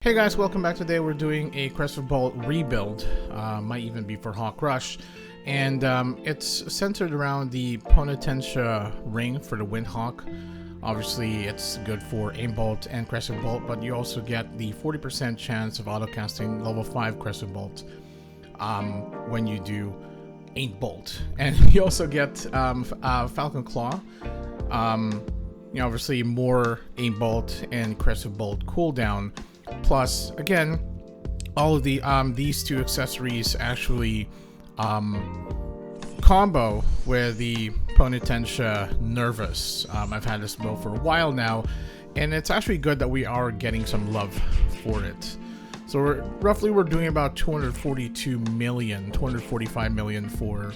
Hey guys, welcome back. Today we're doing a Crescive Bolt rebuild, might even be for Hawk Rush, and it's centered around the Poenitentia ring for the Windhawk. Obviously it's good for Aim Bolt and Crescive Bolt, but you also get the 40% chance of auto-casting level 5 Crescive Bolt when you do Aim Bolt. And you also get Falcon Claw, obviously more Aim Bolt and Crescive Bolt cooldown. Plus, again, all of the these two accessories actually combo with the Poenitentia Nervus. I've had this build for a while now, and it's actually good that we are getting some love for it. So we're doing about 242 million, 245 million for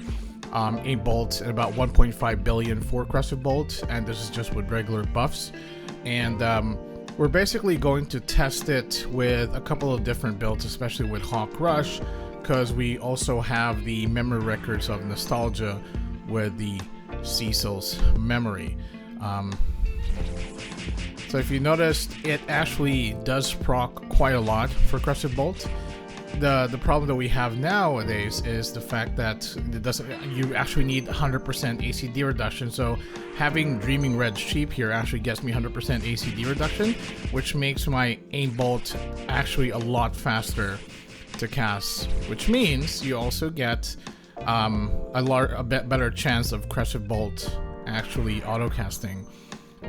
Aim Bolt, and about 1.5 billion for Crescive Bolt, and this is just with regular buffs. And we're basically going to test it with a couple of different builds, especially with Hawk Rush, because we also have the memory records of nostalgia with the Cecil's memory. So if you noticed, it actually does proc quite a lot for Crescive Bolt. The problem that we have nowadays is the fact that you actually need 100% ACD reduction. So having Dreaming Red Sheep here actually gets me 100% ACD reduction, which makes my Aim Bolt actually a lot faster to cast, which means you also get a bit better chance of Crescive Bolt actually auto casting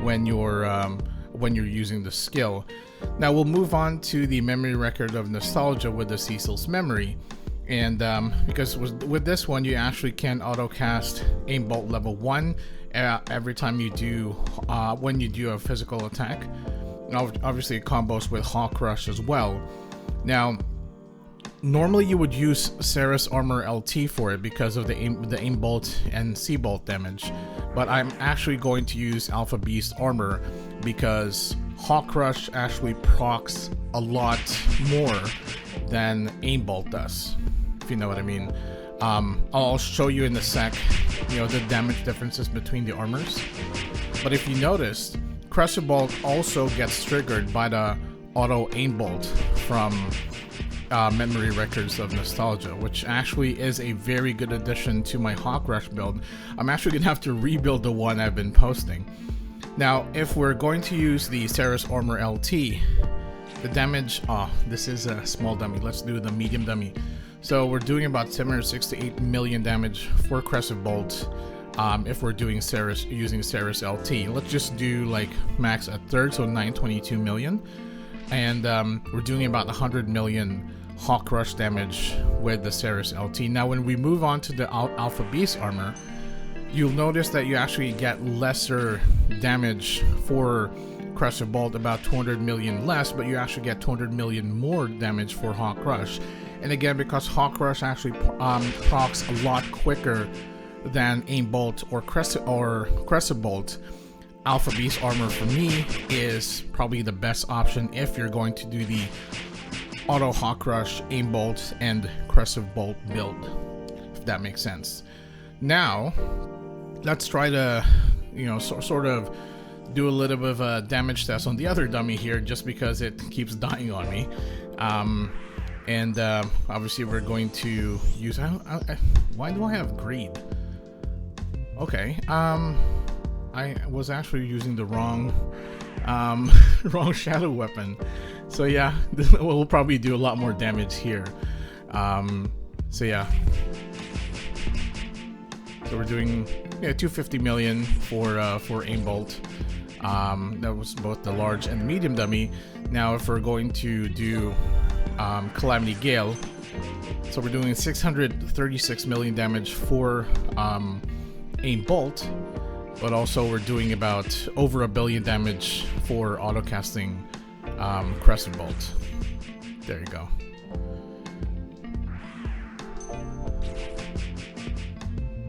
when you're using the skill. Now we'll move on to the memory record of nostalgia with the Cecil's memory, and because with this one you actually can auto cast Aim Bolt level 1 every time you do when you do a physical attack. Obviously it combos with Hawk Rush as well. Now normally you would use Ceres Armor LT for it because of the Aim Bolt and C Bolt damage, but I'm actually going to use Alpha Beast Armor because Hawk Rush actually procs a lot more than Aim Bolt does, if you know what I mean. I'll show you in a sec, the damage differences between the armors. But if you noticed, Crescive Bolt also gets triggered by the auto Aim Bolt from memory records of nostalgia, which actually is a very good addition to my Hawk Rush build. I'm actually gonna have to rebuild the one I've been posting. Now, if we're going to use the Ceres Armor LT, the damage, this is a small dummy. Let's do the medium dummy. So we're doing about 768 million damage for Crescive Bolt if we're doing Ceres, using Ceres LT. Let's just do like max at third, so 922 million. And we're doing about 100 million Hawk Rush damage with the Ceres LT. Now when we move on to the Alpha Beast Armor, you'll notice that you actually get lesser damage for Crescive Bolt, about 200 million less, but you actually get 200 million more damage for Hawk Rush. And again, because Hawk Rush actually procs a lot quicker than Aim Bolt or Crescive Bolt, Alpha Beast Armor for me is probably the best option if you're going to do the auto Hawk Rush, Aim Bolt, and Crescive Bolt build, if that makes sense. Now let's try to sort of do a little bit of a damage test on the other dummy here, just because it keeps dying on me. Obviously we're going to use why do I have greed? Okay, I was actually using the wrong wrong shadow weapon, so yeah, we'll probably do a lot more damage here. So yeah, so we're doing 250 million for Aim Bolt. That was both the large and the medium dummy. Now if we're going to do Calamity Gale, so we're doing 636 million damage for Aim Bolt, but also we're doing about over 1 billion damage for auto casting Crescive Bolt. There you go.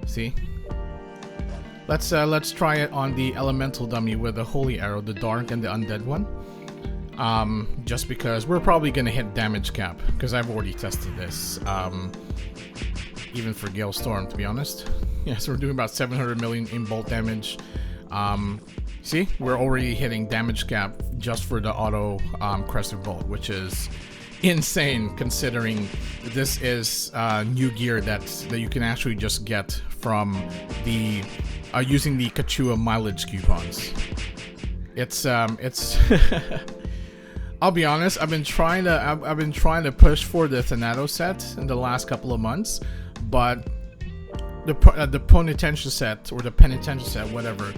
See? Let's try it on the elemental dummy with the holy arrow, the dark and the undead one. Just because we're probably gonna hit damage cap, because I've already tested this. Even for Gale Storm, to be honest. Yeah, so we're doing about 700 million in bolt damage. See, we're already hitting damage cap just for the auto Crescive Bolt, which is insane considering this is new gear that you can actually just get from the using the Kachua mileage coupons. It's I'll be honest, I've been trying to push for the Thanatos set in the last couple of months, but the Poenitentia set, or the Penitential set, whatever,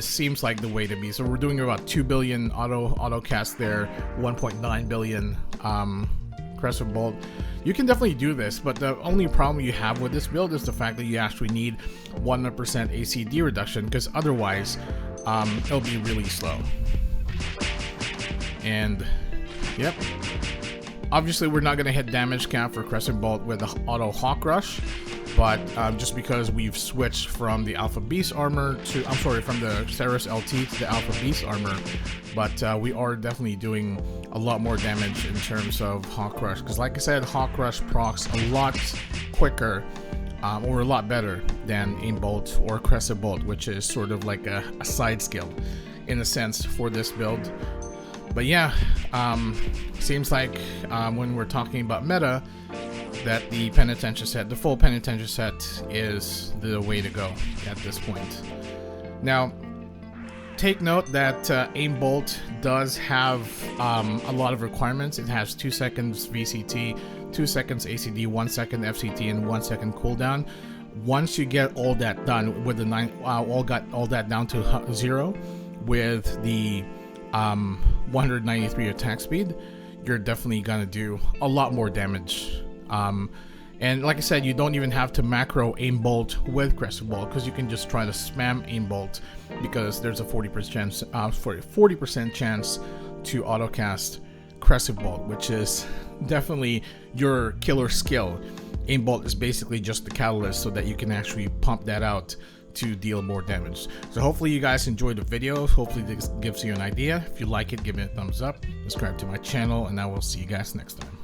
seems like the way to be. So we're doing about 2 billion auto cast there, 1.9 billion Crescive Bolt. You can definitely do this, but the only problem you have with this build is the fact that you actually need 100% ACD reduction, because otherwise it'll be really slow. And yep, obviously we're not going to hit damage cap for Crescive Bolt with the auto Hawk Rush, but just because we've switched from the Alpha Beast armor to, I'm sorry, from the Ceres LT to the Alpha Beast armor, but we are definitely doing a lot more damage in terms of Hawk Rush, because like I said, Hawk Rush procs a lot quicker or a lot better than Aim Bolt or Crescive Bolt, which is sort of like a side skill in a sense for this build. But yeah, seems like when we're talking about meta, that the Penitential set, the full Penitential set, is the way to go at this point. Now, take note that Aim Bolt does have a lot of requirements. It has 2 seconds VCT, 2 seconds ACD, 1 second FCT, and 1 second cooldown. Once you get all that done with the all that down to 0 with the 193 attack speed, you're definitely gonna do a lot more damage. And like I said, you don't even have to macro Aim Bolt with Crescive Bolt, because you can just try to spam Aim Bolt, because there's a 40% chance to autocast Crescive Bolt, which is definitely your killer skill. Aim Bolt is basically just the catalyst so that you can actually pump that out to deal more damage. So hopefully you guys enjoyed the video. Hopefully this gives you an idea. If you like it, give it a thumbs up, subscribe to my channel, and I will see you guys next time.